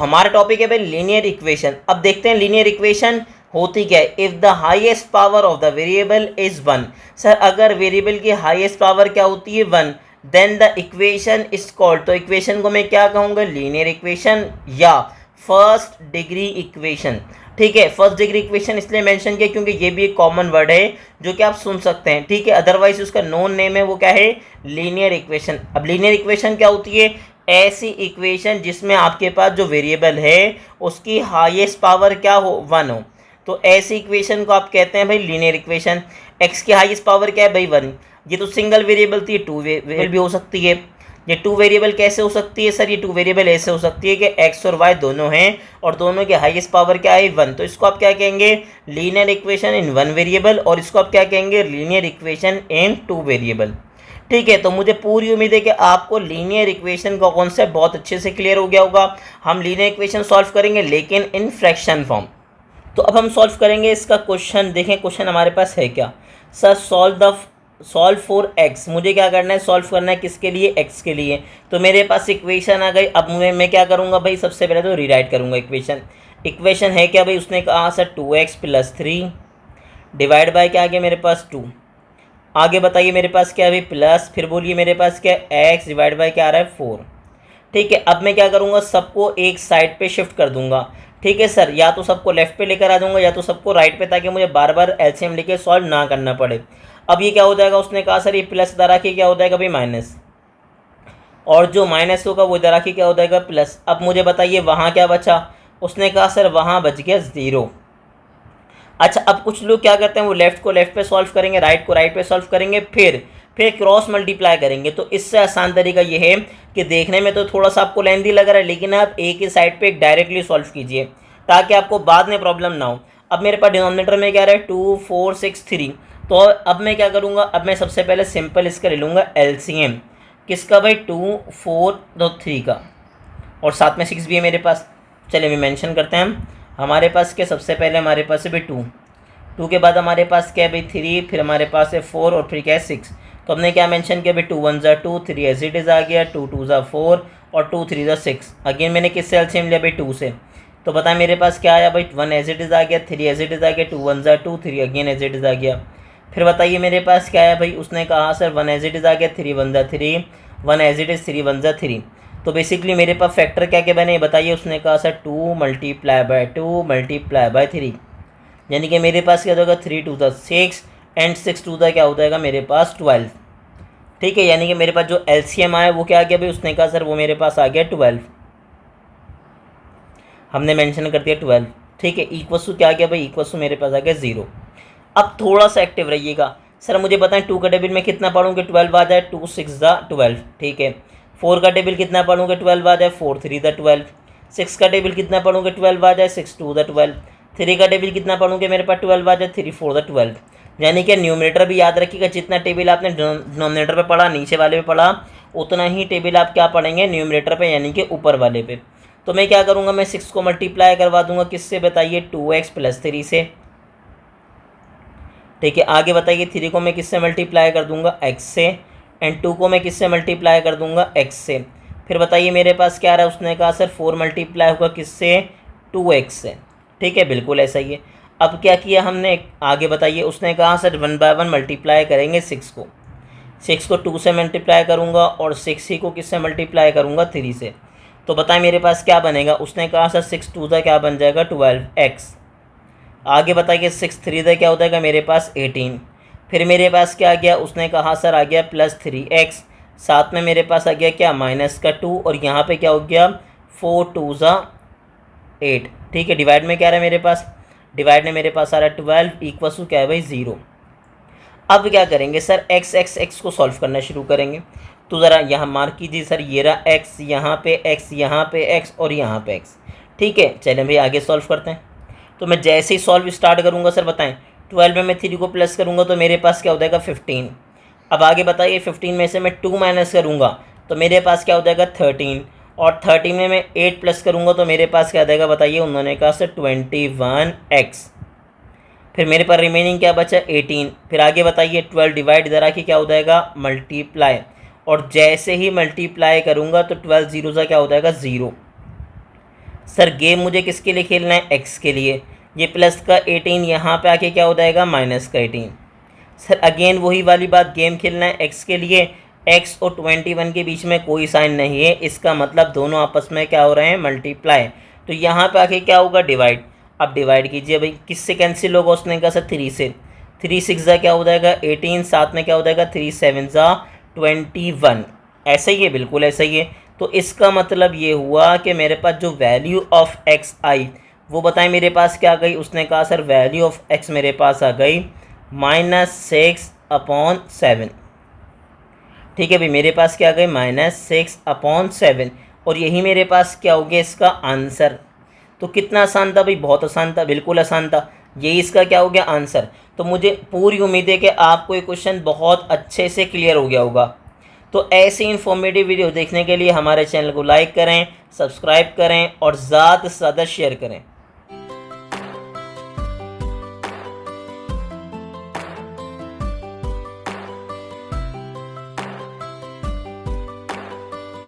हमारा टॉपिक है भाई लीनियर इक्वेशन। अब देखते हैं लीनियर इक्वेशन होती क्या है। If the highest power of the variable is 1, sir अगर वेरिएबल की हाईएस्ट पावर क्या होती है 1, then the equation is called, तो इक्वेशन को मैं क्या कहूँगा, लीनियर इक्वेशन या फर्स्ट डिग्री इक्वेशन। ठीक है, फर्स्ट डिग्री इक्वेशन इसलिए मेंशन किया क्योंकि ये भी एक कॉमन वर्ड है जो कि आप सुन सकते हैं। ठीक है, अदरवाइज उसका नोन नेम है वो क्या है, लीनियर इक्वेशन। अब लीनियर इक्वेशन क्या होती है, ऐसी इक्वेशन जिसमें आपके पास जो वेरिएबल है उसकी हाईएस्ट पावर क्या हो, 1 हो, तो ऐसी इक्वेशन को आप कहते हैं भाई लीनियर इक्वेशन। एक्स की हाईएस्ट पावर क्या है भाई 1, ये तो सिंगल वेरिएबल थी, 2 वेरिएबल भी हो सकती है। ये 2 वेरिएबल कैसे हो सकती है सर, ये 2 वेरिएबल ऐसे हो सकती है कि एक्स और वाई दोनों हैं और दोनों की हाईएस्ट पावर क्या है 1, तो इसको आप क्या कहेंगे, लीनियर इक्वेशन इन 1 वेरिएबल, और इसको आप क्या कहेंगे, लीनियर इक्वेशन इन 2 वेरिएबल। ठीक है, तो मुझे पूरी उम्मीद है कि आपको लीनियर इक्वेशन का कॉन्सेप्ट बहुत अच्छे से क्लियर हो गया होगा। हम लीनियर इक्वेशन सॉल्व करेंगे लेकिन इन फ्रैक्शन फॉर्म। तो अब हम सॉल्व करेंगे इसका क्वेश्चन। देखें क्वेश्चन हमारे पास है क्या, सर सॉल्व फॉर एक्स। मुझे क्या करना है, सॉल्व करना है किसके लिए, एक्स के लिए। तो मेरे पास इक्वेशन आ गई। अब मैं क्या करूँगा भाई, सबसे पहले तो रीराइट करूँगा इक्वेशन है क्या भाई, उसने कहा सर 2x + 3 डिवाइड बाय क्या आ गया मेरे पास 2। आगे बताइए मेरे पास क्या है भाई प्लस, फिर बोलिए मेरे पास क्या है x डिवाइड बाय क्या आ रहा है 4। ठीक है, अब मैं क्या करूँगा, सबको एक साइड पे शिफ्ट कर दूंगा। ठीक है सर, या तो सबको लेफ्ट पे लेकर आ जाऊंगा या तो सबको राइट पे, ताकि मुझे बार बार एलसीएम लेके सॉल्व ना करना पड़े। अब ये क्या हो जाएगा, उसने कहा सर ये प्लस इधर आके क्या हो जाएगा भाई माइनस, और जो माइनस होगा वो इधर आके क्या हो जाएगा प्लस। अब मुझे बताइए वहाँ क्या बचा, उसने कहा सर वहाँ बच गया 0। अच्छा, अब कुछ लोग क्या करते हैं, वो लेफ्ट को लेफ्ट पे सॉल्व करेंगे, राइट को राइट पे सॉल्व करेंगे, फिर क्रॉस मल्टीप्लाई करेंगे। तो इससे आसान तरीका ये है कि देखने में तो थोड़ा सा आपको लेंथी लग रहा है, लेकिन आप एक ही साइड पे डायरेक्टली सॉल्व कीजिए ताकि आपको बाद में प्रॉब्लम ना हो। अब मेरे पास डिनोमिनेटर में क्या रहा है 2 4 6 3, तो अब मैं क्या करूँगा, अब मैं सबसे पहले सिंपल इसका ले लूँगा एलसीएम किसका भाई 2 4 तो 3 का, और साथ में 6 भी है मेरे पास। चलिए मैं मेंशन करते हैं हम, हमारे पास क्या सबसे पहले हमारे पास है भाई 2 के बाद हमारे पास क्या है भाई 3, फिर हमारे पास है 4 और फिर क्या है 6। तो हमने क्या मेंशन किया भाई 2 1 ज़ा 2, 3 एज इट इज़ आ गया, 2 2 ज़ा 4 और 2 3 ज़ा 6। अगेन मैंने किससे एलसीएम लिया भाई 2 से, तो बताएं मेरे पास क्या आया भाई 1 एज इट इज़ आ गया, 3 एज इट इज़ आ गया, 2 1 ज़ा 2, 3 अगेन एज इट इज़ आ गया। फिर बताइए मेरे पास क्या है भाई, उसने कहा सर 1 एज इट इज़ आ गया, 3 1 ज़ा 3, 1 एज इट इज़ 3 1 ज़ा 3। तो बेसिकली मेरे पास फैक्टर क्या क्या बने बताइए, उसने कहा सर 2 × 2 × 3, यानी कि मेरे पास क्या होगा 3 2 ज़ा 6 एंड 6 2 ज़ा क्या हो जाएगा मेरे पास 12। ठीक है, यानी कि मेरे पास जो एलसीएम आया वो क्या आ गया भाई, उसने कहा सर वो मेरे पास आ गया 12, हमने मेंशन कर दिया 12। ठीक है, इक्वल्स टू क्या आ गया भाई, इक्वल्स टू मेरे पास आ गया 0। अब थोड़ा सा एक्टिव रहिएगा, सर मुझे बताएं 2 का टेबल में कितना पढ़ूँगे 12 आ जाए, 2 6 ज़ा 12। ठीक है, 4 का टेबल कितना पढ़ूँगे 12 आ जाए, 4 3 ज़ा 12। 6 का टेबल कितना पढ़ूँगे 12 आ जाए, 6 2 ज़ा 12। 3 का टेबल कितना पढ़ूँगे मेरे पास 12 आ जाए, 3 4 ज़ा 12। यानी कि न्यूमरेटर भी याद रखिएगा, जितना टेबल आपने डिनोमिनेटर पे पढ़ा, नीचे वाले पे पढ़ा, उतना ही टेबल आप क्या पढ़ेंगे न्यूमरेटर पे, यानी कि ऊपर वाले पे। तो मैं क्या करूँगा, मैं 6 को मल्टीप्लाई करवा दूंगा किससे बताइए, 2x + 3 से। ठीक है, आगे बताइए 3 को मैं किससे मल्टीप्लाई कर दूंगा, x से, एंड 2 को मैं किससे मल्टीप्लाई कर दूंगा, x से। फिर बताइए मेरे पास क्या रहा है, उसने कहा सर 4 मल्टीप्लाई होगा किससे, 2x से। ठीक है, बिल्कुल ऐसा ही है। अब क्या किया हमने, आगे बताइए, उसने कहा सर 1 बाय 1 मल्टीप्लाई करेंगे 6 को 2 से मल्टीप्लाई करूँगा और 6 ही को किससे मल्टीप्लाई करूँगा 3 से। तो बताएं मेरे पास क्या बनेगा, उसने कहा सर 6 2 ज़ा क्या बन जाएगा 12x। आगे बताइए 6 3 ज़ा क्या हो जाएगा मेरे पास 18। फिर मेरे पास क्या आ गया, उसने कहा सर आ गया +3x, साथ में मेरे पास आ गया क्या -2, और यहाँ पे क्या हो गया 4 2 ज़ा 8। ठीक है, डिवाइड में क्या रहा है मेरे पास, डिवाइड में मेरे पास आ रहा है 12 इक्वल्स टू क्या है भाई 0। अब क्या करेंगे सर, x को सॉल्व करना शुरू करेंगे। तो ज़रा यहाँ मार्क कीजिए सर, ये रहा x, यहाँ पे x, यहाँ पे x और यहाँ पे x। ठीक है, चलें भाई आगे सॉल्व करते हैं। तो मैं जैसे ही सॉल्व स्टार्ट करूँगा सर बताएं, 12 में मैं 3 को प्लस करूँगा तो मेरे पास क्या हो जाएगा 15। अब आगे बताइए 15 में से मैं 2 माइनस करूँगा तो मेरे पास क्या हो जाएगा 13, और 13 में मैं 8 प्लस करूँगा तो मेरे पास क्या आ जाएगा बताइए, उन्होंने कहा सर 21x। फिर मेरे पास रिमेनिंग क्या बचा 18। फिर आगे बताइए 12 डिवाइड इधर आके क्या हो जाएगा मल्टीप्लाई, और जैसे ही मल्टीप्लाई करूँगा तो 12 0 सा क्या हो जाएगा 0। सर गेम मुझे किसके लिए खेलना है, एक्स के लिए। ये प्लस का 18 यहाँ पे आके क्या हो जाएगा, माइनस का 18। सर अगेन वही वाली बात, गेम खेलना है एक्स के लिए, एक्स और 21 के बीच में कोई साइन नहीं है, इसका मतलब दोनों आपस में क्या हो रहे हैं, मल्टीप्लाई। तो यहाँ पे आके क्या होगा, डिवाइड। अब डिवाइड कीजिए भाई, किससे कैंसिल होगा, उसने कहा सर 3 से। 3 6 जा क्या हो जाएगा 18, साथ में क्या हो जाएगा 3 7 जा 21। ऐसा ही है, बिल्कुल ऐसा ही है। तो इसका मतलब ये हुआ कि मेरे पास जो वैल्यू ऑफ एक्स आई वो बताएं मेरे पास क्या गई। उसने कहा सर वैल्यू ऑफ एक्स मेरे पास आ गई -6/7। ठीक है भाई, मेरे पास क्या आ गई -6/7, और यही मेरे पास क्या हो गया इसका आंसर। तो कितना आसान था भाई, बहुत आसान था, बिल्कुल आसान था। यही इसका क्या हो गया आंसर। तो मुझे पूरी उम्मीद है कि आपको ये क्वेश्चन बहुत अच्छे से क्लियर हो गया होगा। तो ऐसी इन्फॉर्मेटिव वीडियो देखने के लिए हमारे चैनल को लाइक करें, सब्सक्राइब करें और ज़्यादा से ज़्यादा शेयर करें।